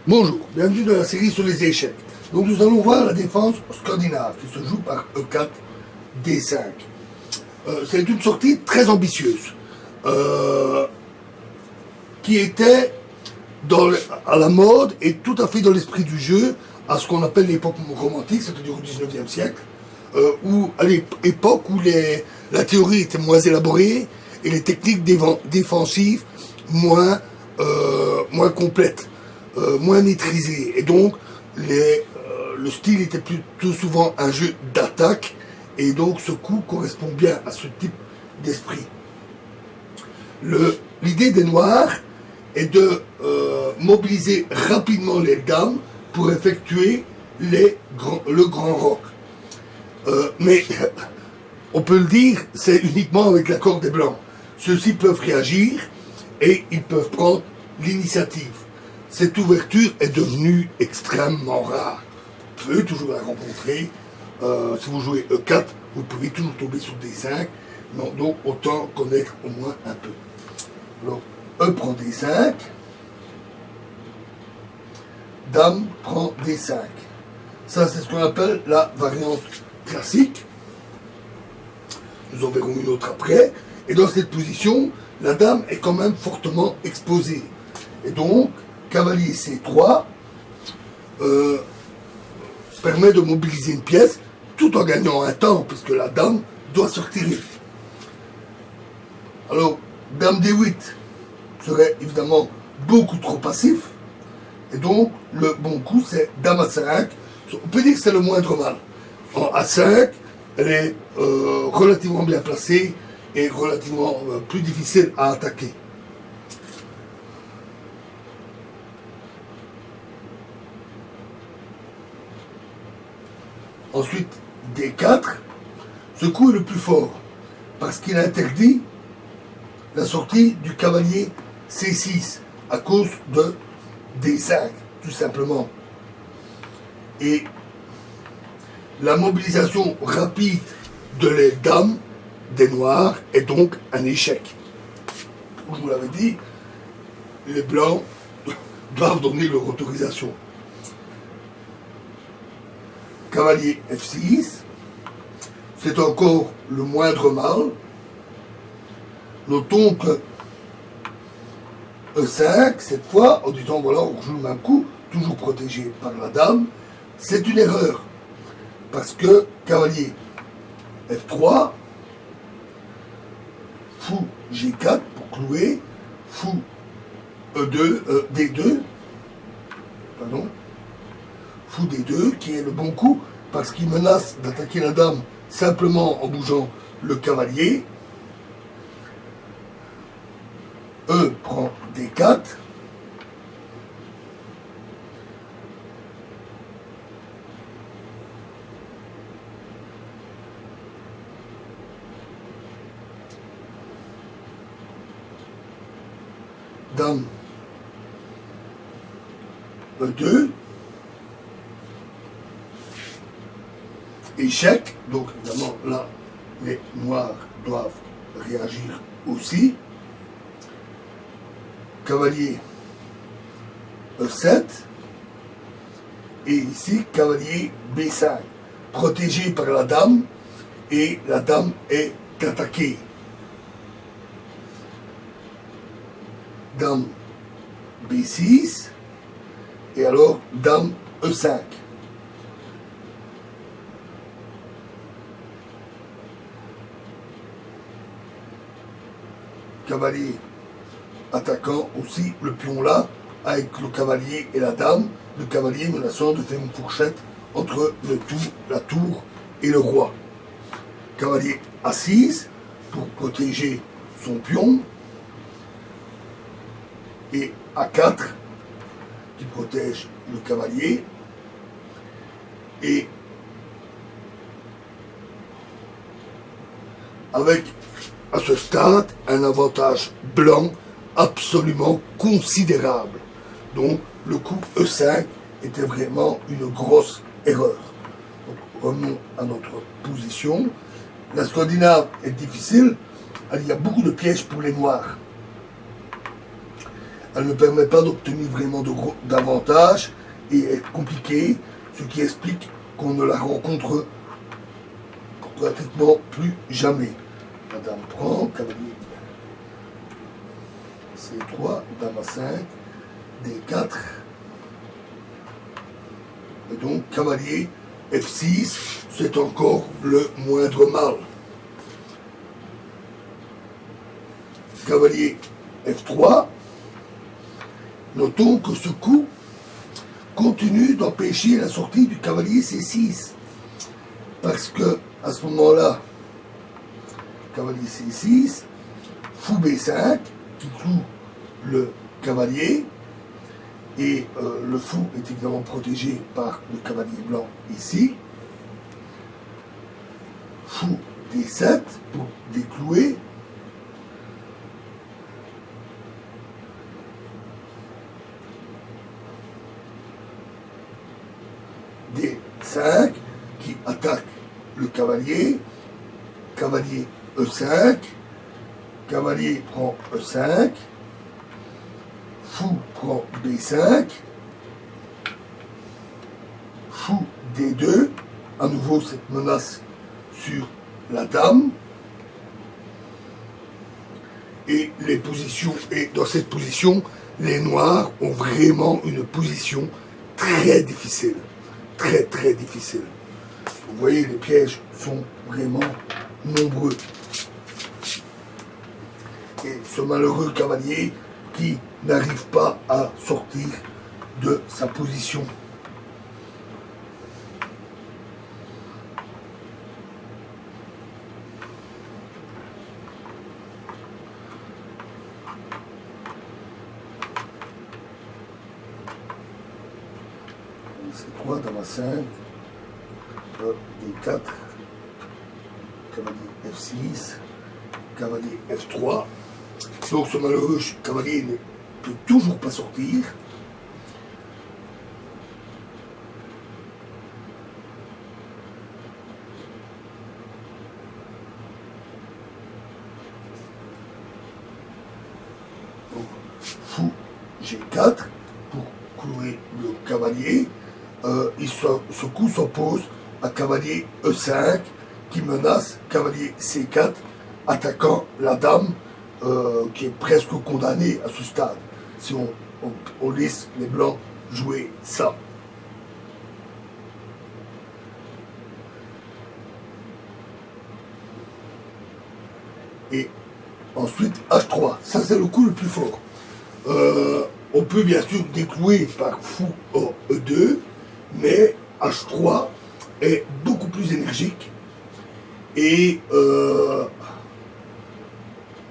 Bonjour, bienvenue dans la série sur les échecs. Donc nous allons voir la défense scandinave qui se joue par E4, D5. C'est une sortie très ambitieuse qui était à la mode et tout à fait dans l'esprit du jeu à ce qu'on appelle l'époque romantique, c'est-à-dire au 19e siècle, où à l'époque où la théorie était moins élaborée et les techniques défensives moins complètes. Moins maîtrisé. Et donc, le style était plutôt souvent un jeu d'attaque. Et donc, ce coup correspond bien à ce type d'esprit. L'idée des Noirs est de mobiliser rapidement les dames pour effectuer le grand roc. Mais, on peut le dire, c'est uniquement avec l'accord des Blancs. Ceux-ci peuvent réagir et ils peuvent prendre l'initiative. Cette ouverture est devenue extrêmement rare. Vous pouvez toujours la rencontrer. Si vous jouez E4, vous pouvez toujours tomber sur D5. Non, donc autant connaître au moins un peu. Alors, E prend D5. Dame prend D5. Ça, c'est ce qu'on appelle la variante classique. Nous en verrons une autre après. Et dans cette position, la dame est quand même fortement exposée. Et donc, cavalier C3 permet de mobiliser une pièce tout en gagnant un temps, puisque la dame doit se retirer. Alors, dame D8 serait évidemment beaucoup trop passif, et donc le bon coup c'est dame A5. On peut dire que c'est le moindre mal. En A5, elle est relativement bien placée et relativement plus difficile à attaquer. Ensuite, D4, ce coup est le plus fort, parce qu'il interdit la sortie du cavalier C6, à cause de D5, tout simplement. Et la mobilisation rapide de les dames des Noirs est donc un échec. Je vous l'avais dit, les Blancs doivent donner leur autorisation. Cavalier F6, c'est encore le moindre mal. Notons que E5, cette fois, en disant voilà, on joue le même coup, toujours protégé par la dame, c'est une erreur. Parce que cavalier F3, fou G4 pour clouer, fou E2, D2, pardon, fou D2, qui est le bon coup, parce qu'il menace d'attaquer la dame simplement en bougeant le cavalier. E prend D4. Dame E2. Échec, donc évidemment là, les Noirs doivent réagir aussi. Cavalier E7. Et ici, cavalier B5. Protégé par la dame, et la dame est attaquée. Dame B6. Et alors, dame E5. Cavalier attaquant aussi le pion là, avec le cavalier et la dame, le cavalier menaçant de faire une fourchette entre la tour et le roi. Cavalier A6 pour protéger son pion, et A4 qui protège le cavalier, et avec à ce stade un avantage blanc absolument considérable. Donc le coup E5 était vraiment une grosse erreur. Donc, revenons à notre position. La Scandinave est difficile, il y a beaucoup de pièges pour les Noirs. elle ne permet pas d'obtenir vraiment d'avantages et est compliquée, ce qui explique qu'on ne la rencontre pratiquement plus jamais. Madame prend, cavalier C3, dame à 5, D4, et donc cavalier F6, c'est encore le moindre mal. Cavalier F3, notons que ce coup continue d'empêcher la sortie du cavalier C6, parce que à ce moment-là, cavalier C6, fou B5, qui cloue le cavalier, et le fou est évidemment protégé par le cavalier blanc ici. Fou D7 pour déclouer. D5 qui attaque le cavalier. Cavalier E5. Cavalier prend E5. Fou prend B5. Fou D2. À nouveau cette menace sur la dame. Et les positions, et dans cette position, les noirs ont vraiment une position très difficile. Très très difficile. Vous voyez, les pièges sont vraiment nombreux. Et ce malheureux cavalier qui n'arrive pas à sortir de sa position. C3, dame à 5, D4, cavalier F6, cavalier F3. Donc ce malheureux cavalier ne peut toujours pas sortir. Donc, fou G4 pour clouer le cavalier. Ce coup s'oppose à cavalier E5 qui menace cavalier C4 attaquant la dame qui est presque condamnée à ce stade si on laisse les blancs jouer ça. Et ensuite H3, ça c'est le coup le plus fort. On peut bien sûr déclouer par fou E2, mais H3 est beaucoup plus énergique et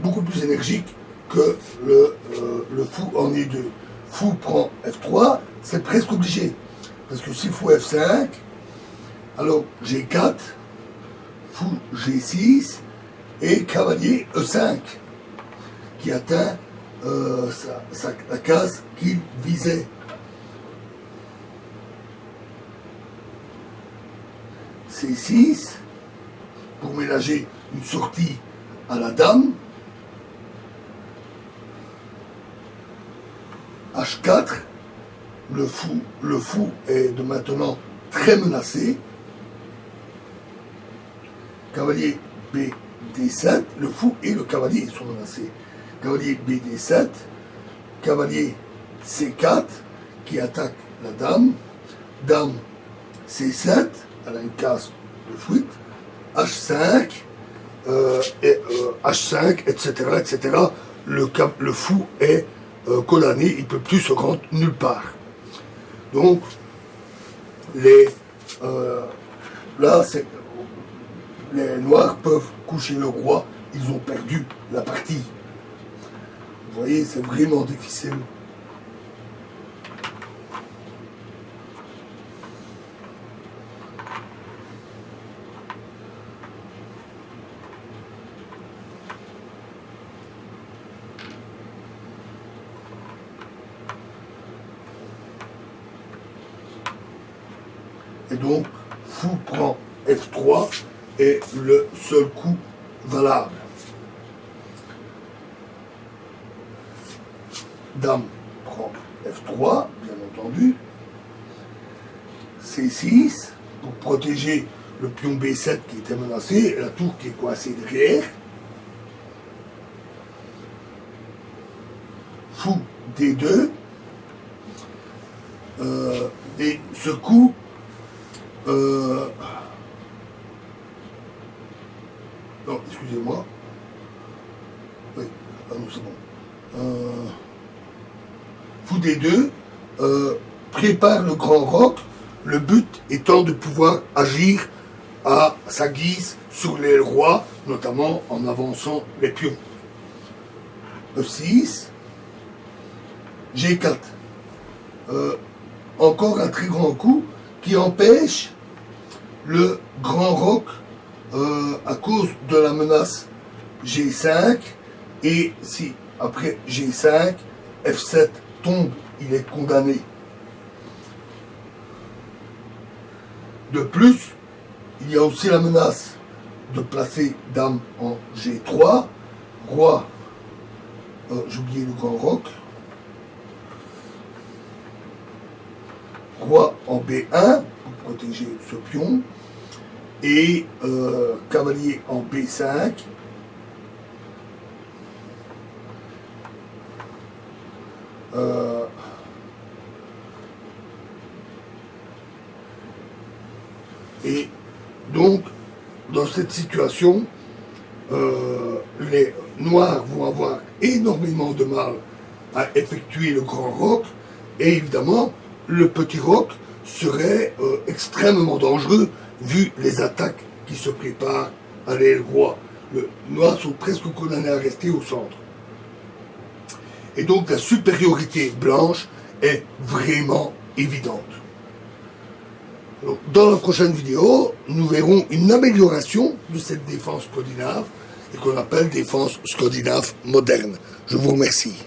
beaucoup plus énergique que le fou en E2. Fou prend F3, c'est presque obligé. Parce que si fou F5, alors G4, fou G6 et cavalier E5 qui atteint la case qu'il visait. C6 pour ménager une sortie à la dame. H4, le fou est de maintenant très menacé. Cavalier BD7, le fou et le cavalier sont menacés. Cavalier BD7, cavalier C4 qui attaque la dame. Dame C7, elle a une case de fuite. H5, H5, etc., etc. Le fou est condamné, il ne peut plus se rendre nulle part. Donc, là, les noirs peuvent coucher le roi, ils ont perdu la partie. Vous voyez, c'est vraiment difficile. Et donc, fou prend F3 est le seul coup valable. dame prend F3, bien entendu. C6, pour protéger le pion B7 qui était menacé, et la tour qui est coincée derrière. Fou D2. Et ce coup, non, excusez-moi. Oui, ah non, c'est bon. Fou D2 prépare le grand roc, le but étant de pouvoir agir à sa guise sur l'aile roi, notamment en avançant les pions. E6, G4. Encore un très grand coup qui empêche le grand roc à cause de la menace G5. Et si après G5, F7 tombe, il est condamné. De plus, il y a aussi la menace de placer dame en G3, roi, j'ai oublié le grand roc, roi en B1 pour protéger ce pion, et cavalier en B5. Et donc, dans cette situation, les Noirs vont avoir énormément de mal à effectuer le grand roc, et évidemment, le petit roc serait extrêmement dangereux vu les attaques qui se préparent à l'aile roi. Les Noirs sont presque condamnés à rester au centre. Et donc la supériorité blanche est vraiment évidente. Alors, dans la prochaine vidéo, nous verrons une amélioration de cette défense scandinave et qu'on appelle défense scandinave moderne. Je vous remercie.